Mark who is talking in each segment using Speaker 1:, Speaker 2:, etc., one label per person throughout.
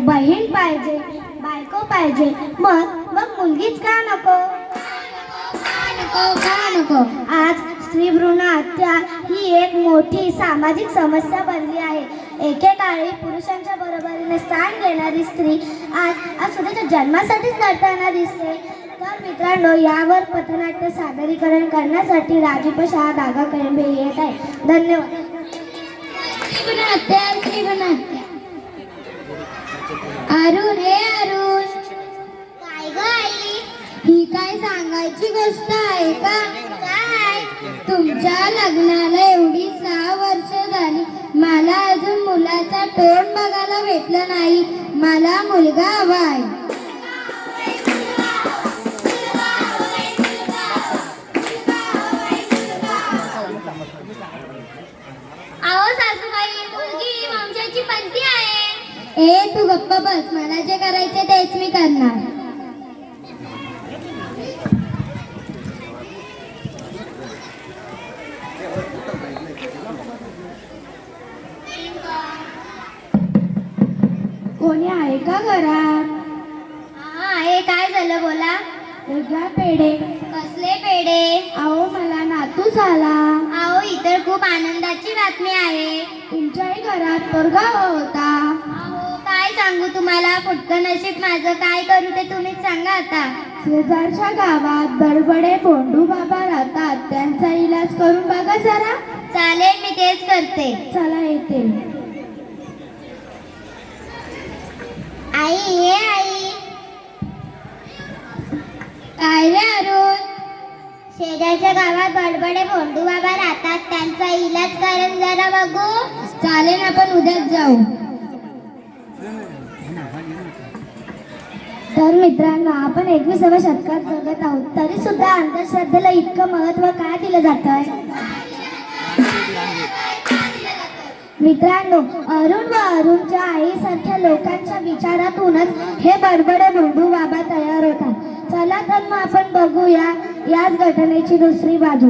Speaker 1: बहीण पाहिजे, बायको पाहिजे, मग मग मुलगीच का नको?
Speaker 2: का नको?
Speaker 1: आज स्त्री भ्रूण हत्या ही एक मोठी सामाजिक समस्या बनली आहे. एकेकाळी पुरुषांच्या बरोबरीने स्थान घेणारी स्त्री आज स्वतःच्या जन्मासाठीच लढताना दिसते. तर मित्रांनो, यावर पथनाट्य सादरीकरण करण्यासाठी राजीव शाह धागा कळंबे येत आहे. धन्यवाद.
Speaker 2: अरुण, हे अरुण,
Speaker 1: काय ग आई?
Speaker 2: ही काय सांगायची गोष्ट आहे का?
Speaker 1: काय?
Speaker 2: तुमच्या लग्नाला एवढी 6 वर्ष झाली, मला अजून मुलाचा तोंड बघायला भेटलं नाही. मला मुलगा हवाय.
Speaker 1: अहो सासूबाई, मुलगी वंशाची पंथी आहे.
Speaker 2: ए तू गप्प बस, मला जे करायचे तेच मी करणार. कोणी आहे का घरात?
Speaker 1: हा आहे. काय झालं बोला.
Speaker 2: घ्या पेढे.
Speaker 1: कसले पेढे?
Speaker 2: अहो मला नातू झाला.
Speaker 1: अहो इतर खूप आनंदाची बातमी आहे.
Speaker 2: तुमच्याही घरात पोरगा होता.
Speaker 1: अहो काय सांगू तुम्हाला, फुटकं नशीब माझं. काय करू ते तुम्हीच सांगा आता.
Speaker 2: शेजारच्या गावात बडबडे भोंडू बाबा राहतात, त्यांचा इलाज करून बघा जरा.
Speaker 1: चालेल, मी तेच करते.
Speaker 2: चला येते.
Speaker 1: आई, ये आई.
Speaker 2: काय रे अरुण?
Speaker 1: शेजारच्या गावात बडबडे भोंडू बाबा राहतात, त्यांचा इलाज करून जरा बघू.
Speaker 2: चालेल, आपण उद्याच जाऊ. तर मित्रांनो, आपण 21व्या शतकात जगत आहोत, तरी सुद्धा अंधश्रद्धेला इतकं महत्त्व का दिलं जात आहे? मित्रांनो, अरुण व अरुणच्या आईसारख्या लोकांच्या विचारातूनच हे बडबडे भोंडू बाबा तयार होतात. चला तर मग आपण बघूया याच घटनेची दुसरी बाजू.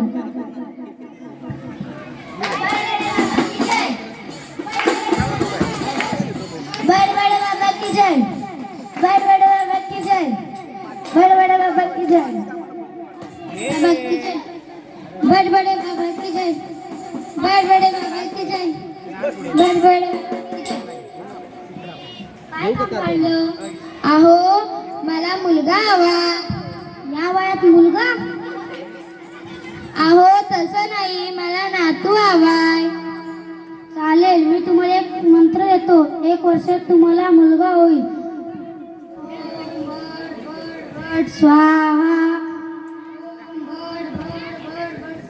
Speaker 2: बडबडे बाबा की जय. बडबडे बाबा की जय. बडबडे बाबा की जय. बडबडे बाबा की जय. बडबडे बाबा की जय. बडबडे.
Speaker 1: काय काम काढलं?
Speaker 2: अहो मला मुलगा हवा.
Speaker 1: या वयात मुलगा?
Speaker 2: अहो तसं नाही, मला नातू हवाय.
Speaker 1: चालेल, मी तुम्हाला एक मंत्र देतो. 1 वर्षात तुम्हाला मुलगा होईल. स्वाहा.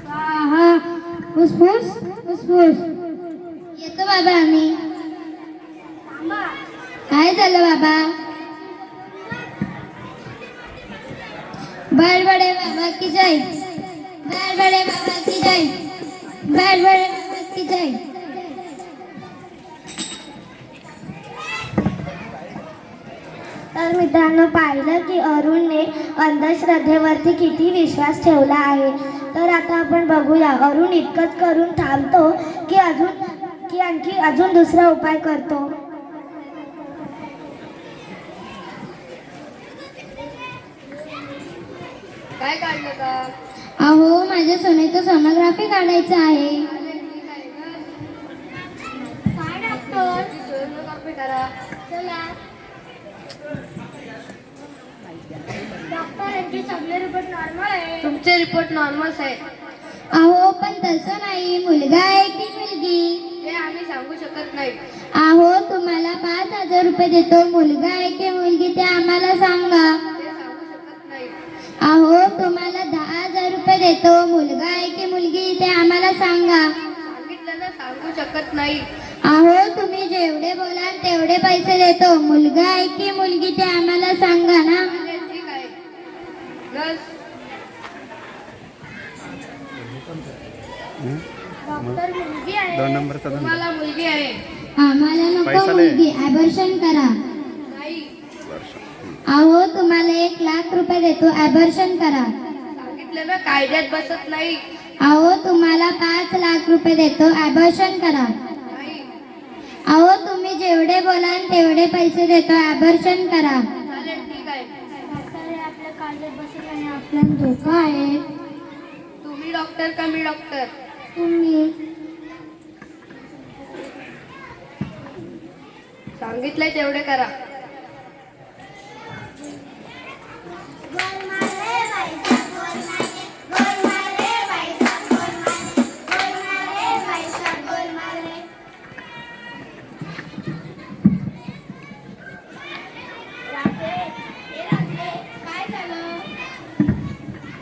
Speaker 1: स्वाहा. फुसफुस फुसफुस.
Speaker 2: येतो बाबा आम्ही. काय झालं बाबा? बडबडे बाबा की जय. बडबडे बाबा की जय. बडबडे बाबा की जय.
Speaker 1: तर मित्रांनो, पाहिलं की अरुणने अंधश्रद्धेवरती किती विश्वास ठेवला आहे. तर आता आपण बघूया, अरुण इतकंच करून थांबतो की आणखी अजून दुसरा उपाय करतो.
Speaker 2: काय काढलं का? अहो माझ्या सोन्याचं सोनोग्राफी काढायचं आहे.
Speaker 1: काय डॉक्टर?
Speaker 2: सोनोग्राफी करा.
Speaker 1: चला. डॉक्टर, यांचे सगळे रिपोर्ट नॉर्मल आहे.
Speaker 3: तुमचे रिपोर्ट नॉर्मल आहेत.
Speaker 2: अहो पण तसं नाही, मुलगा आहे की मुलगी
Speaker 3: हे आम्ही सांगू शकत नाही.
Speaker 2: अहो तुम्हाला 5,000 रुपये देतो, मुलगा आहे की मुलगी ते आम्हाला सांगा.
Speaker 3: ते सांगू शकत नाही.
Speaker 2: अहो तुम्हाला 10,000 रुपये देतो, मुलगा आहे की मुलगी ते आम्हाला सांगा.
Speaker 3: सांगितलं ना, सांगू शकत नाही.
Speaker 2: अहो तुम्ही जेवढे बोलाल तेवढे पैसे देतो, मुलगा आहे की मुलगी ते आम्हाला सांगा ना.
Speaker 3: ठीक आहे. नर्स,
Speaker 1: डॉक्टर, मुलगी आहे.
Speaker 4: 2 नंबरचा धंदा.
Speaker 3: तुम्हाला मुलगी आहे.
Speaker 2: आम्हाला नको
Speaker 4: पैसा दे.
Speaker 2: मुलगी, ॲबॉर्शन करा.
Speaker 3: नाही,
Speaker 2: अहो तुम्हाला 1,00,000 रुपये देतो, ॲबॉर्शन करा.
Speaker 3: सांगितलं ना, कायद्यात बसत नाही.
Speaker 2: अहो तुम्हाला 5,00,000 रुपये देतो, ॲबॉर्शन करा.
Speaker 3: नाही,
Speaker 2: अहो तुम्ही जेवढे बोलाल तेवढे पैसे देतो, ॲबॉर्शन करा.
Speaker 3: चालेल, ठीक आहे.
Speaker 1: आपल्या काळजात बसेल आणि आपल्याला धोका आहे.
Speaker 3: तुम्ही डॉक्टर का मी डॉक्टर?
Speaker 1: तुम्ही
Speaker 3: सांगितलंय तेवढे करा.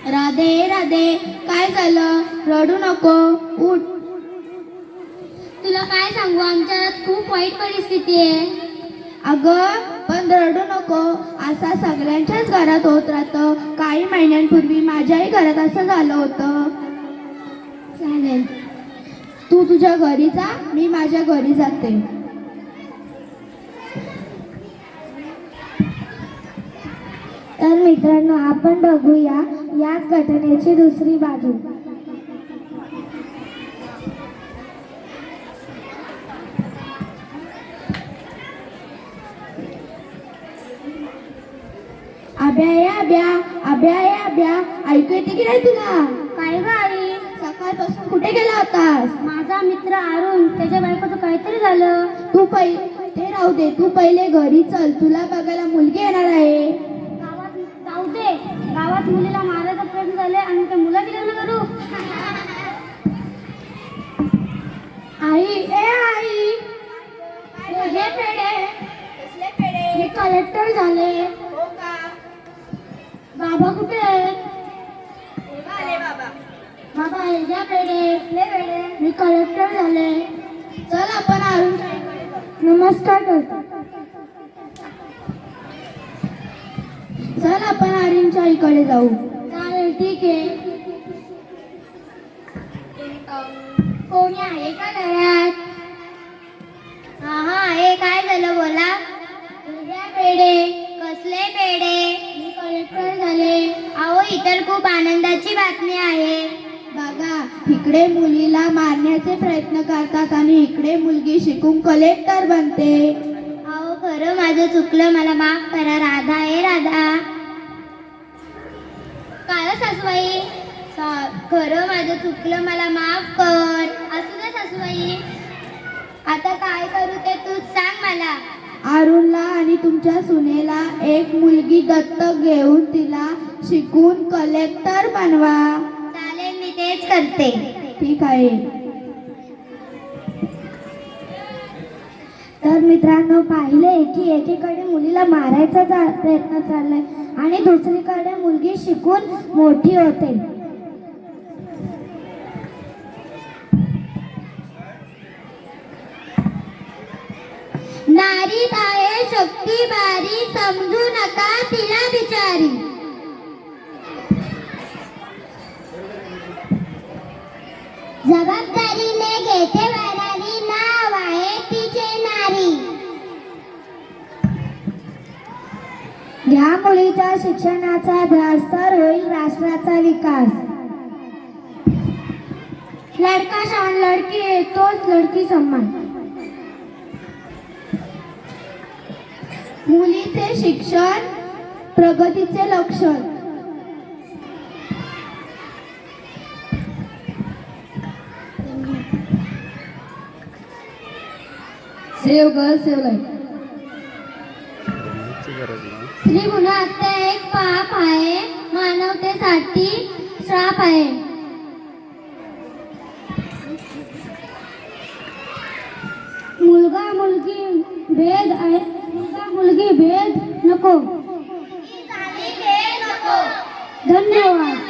Speaker 2: राधे राधे, काय झालं? रडू नको, उठ. तुला काय सांगू, आमच्यात खूप वाईट परिस्थिती आहे. अगं पण रडू नको, असा सगळ्यांच्याच घरात होत राहतं. काही महिन्यांपूर्वी माझ्याही घरात असं झालं होतं. चालेल, तू तुझ्या घरी जा, मी माझ्या घरी जाते.
Speaker 1: तर मित्रांनो, आपण बघूया याच घटनेची दुसरी बाजू.
Speaker 2: अभ्या ये अभ्या, अभ्या ये अभ्या, ऐकू येते की नाही तुला?
Speaker 1: काय ग आई?
Speaker 2: सकाळपासून कुठे गेला होतास?
Speaker 1: माझा मित्र अरुण, त्याच्या बायकोचं काहीतरी झालं.
Speaker 2: तू ते राहू दे, तू पहिले घरी चल, तुला बघायला मुलगी येणार आहे.
Speaker 1: गावात जाऊ दे, गावात मुलीला मारायचा प्रयत्न झाले आणि त्या मुलाची लग्न करू.
Speaker 2: आई, ए आई, हे पेढे, हे कलेक्टर झाले. बाबा कुठे आहेत? बाबा हे घ्या पेढे, मी कलेक्टर झाले. चल आपण अरुण
Speaker 1: नमस्कार करतो.
Speaker 2: चल आपण अरुणच्या आईकडे जाऊ. चालेल, ठीक आहे. कोणी आहे का घरात?
Speaker 1: हा आहे, काय झालं बोला.
Speaker 2: घ्या पेढे.
Speaker 1: कसले पेढे?
Speaker 2: मी कलेक्टर झाले.
Speaker 1: अहो इतर खूप आनंदाची बातमी आहे.
Speaker 2: बघा, इकडे मुलीला मारण्याचे प्रयत्न करतात आणि इकडे मुलगी शिकून कलेक्टर बनते.
Speaker 1: अहो खरं माझं चुकलं, मला माफ करा. राधा आहे राधा. काय सासूबाई? खरं माझं चुकलं, मला माफ कर. असू दे सासूबाई, आता काय करू ते तूच सांग मला.
Speaker 2: अरुणला आणि तुमच्या सुनेला एक मुलगी दत्तक घेऊन तिला शिकून कलेक्टर बनवा.
Speaker 1: चालेल, मी तेच करते.
Speaker 2: ठीक आहे.
Speaker 1: तर मित्रांनो, पाहिले की एकीकडे मुलीला मारायचा प्रयत्न चाललाय आणि दुसरीकडे मुलगी शिकून मोठी होते.
Speaker 2: नारीत आहे शक्ती बारी, समजू नका तिला बिचारी.
Speaker 1: जबाबदारीने घेते भरारी, नाव आहे तिचे नारी. या मुलीच्या शिक्षणाचा ध्यास तर होईल राष्ट्राचा विकास.
Speaker 2: लडका शान लडकी है, तोच लडकी सन्मान. मुलीचे शिक्षण प्रगतीचे लक्षण. Save girl save life. स्त्री गुन्हा हत्या एक पाप आहे, मानवतेसाठी श्राप आहे. मुलगा मुलगी भेद आहे, मुलगा मुलगी भेद नको. धन्यवाद.